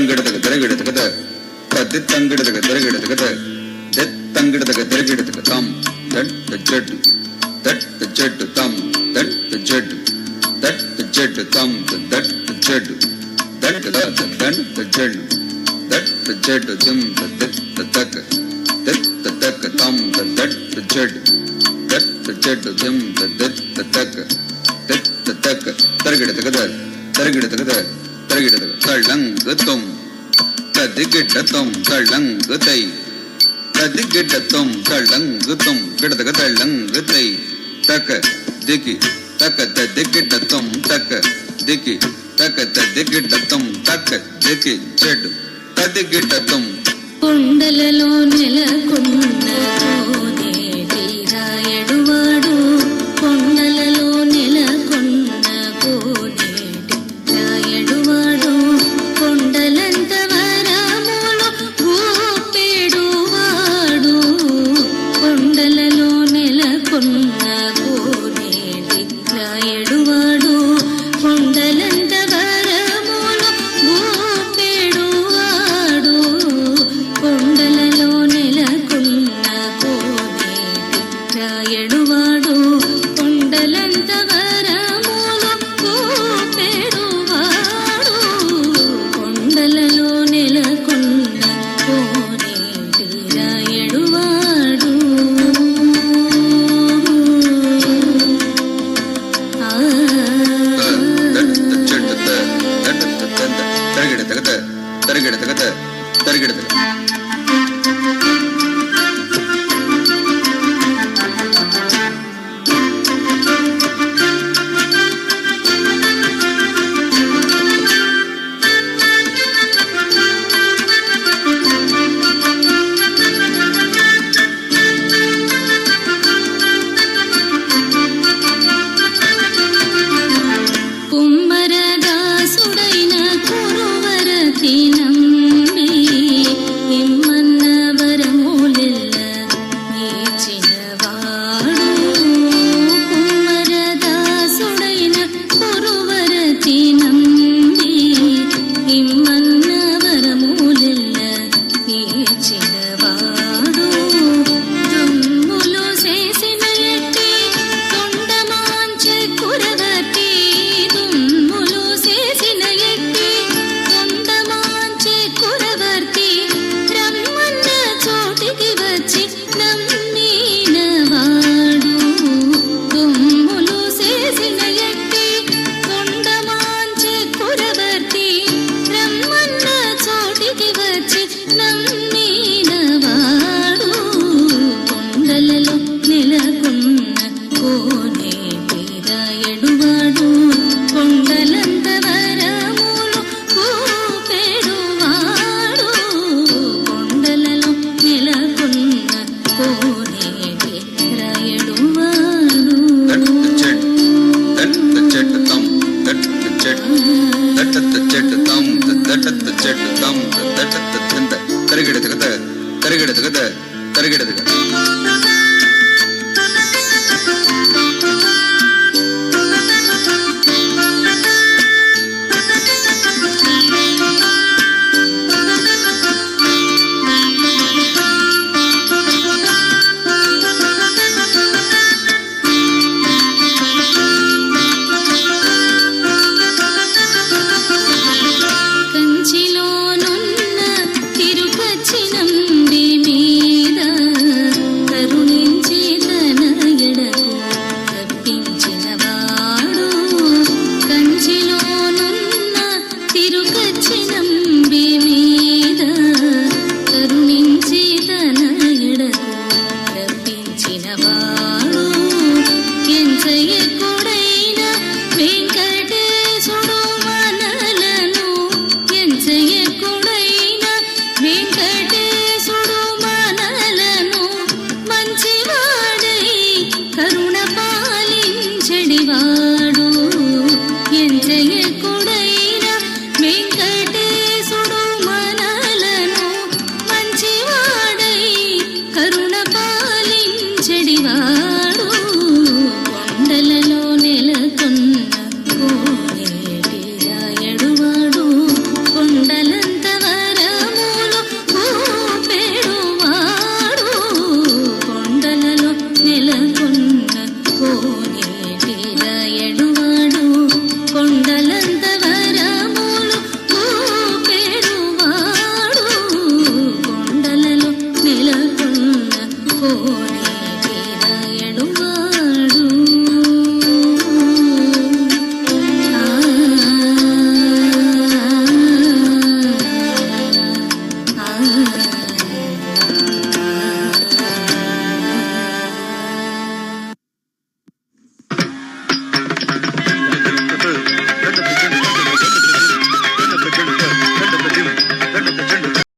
ತಂಗಿಡದಗ ತೆರಗಿಡದಗದ ತದ್ದಿ ತಂಗಿಡದಗ ತೆರಗಿಡದಗದ ದೆತ್ ತಂಗಿಡದಗ ತೆರಗಿಡದಗ ತಮ್ ದಟ್ ದ ಜಡ್ ದಟ್ ದ ಜಡ್ ತಮ್ ದಟ್ ದ ಜಡ್ ದಟ್ ದ ಜಡ್ ತಮ್ ದಟ್ ದ ಜಡ್ ದಟ್ ದ ದಟ್ ದ ಜಡ್ ದಟ್ ದ ಜಡ್ ಜಿಮ್ ದ ದತ್ ದ ತಕ ದತ್ ದ ತಕ ತಮ್ ದಟ್ ದ ಜಡ್ ದಟ್ ದ ಜಡ್ ಜಿಮ್ ದ ದತ್ ದ ತಕ ದತ್ ದ ತಕ ತೆರಗಿಡದಗದ ತೆರಗಿಡದಗದ ತೆರಗಿಡದಗ ತಳ್ಳಂಗ ತುಮ್ ತದಿಗಿಡ್ಡ ತುಮ್ ತಳ್ಳಂಗ ತೈ ತದಿಗಿಡ್ಡ ತುಮ್ ತಳ್ಳಂಗ ತುಮ್ ಗಿಡದಗ ತಳ್ಳಂಗ ತೈ ತಕ ದಿಕ್ಕಿ ತಕ ತದಿಗಿಡ್ಡ ತುಮ್ ತಕ ದಿಕ್ಕಿ ತಕ ತದಿಗಿಡ್ಡ ತುಮ್ ತಕ ದಿಕ್ಕಿ ಜಡ್ తదిగిట తుమ్ కొండలలో నెలకొన్న కోనేటిరాయడువాడు కొండలలో నెలకొన్న కోనేటిరాయడువాడు కొండలంత వరములు గోపెడువాడు కొండలలో నెలకొన్న కోనేటిరాయడువాడు కొండలంత రాయడువాడు కొండలంత వరములు కోపెడువాడు కొండలలో నెలకొన్న కోనేటి రాయడువాడు తరగిడతగత తరగిడతగత కుమ్మరదాసుడైన కురువరతి నమ్మి ఇమ్మన్న వరములెల్ల ఇచ్చినవాడు కుమ్మరదాసుడైన కురువరతి నమ్మి ఇమ్మన్న వరములెల్ల ఇచ్చినవాడు దుమ్ములు చేసిన ఎట్టి తొండమాంచె కురవతి దుమ్ములు చేసిన ఎట్టి తొండమాంచె కురవర్తి రమ్మన్న చోటికి వచ్చి నమ్మినవాడు దుమ్ములు చేసిన ఎట్టి తొండమాంచె కురవర్తి రమ్మన్న చోటికి వచ్చి నమ్మినవాడు కొండలలో నెలకొన్న కోనేటి రాయడువాడు కొండలంత వరములు కోపెడువాడు కొండలలో నెలకొన్న కోనేటి రాయడువాడు తరగిడతగత తరగిడతగత తరగిడతగ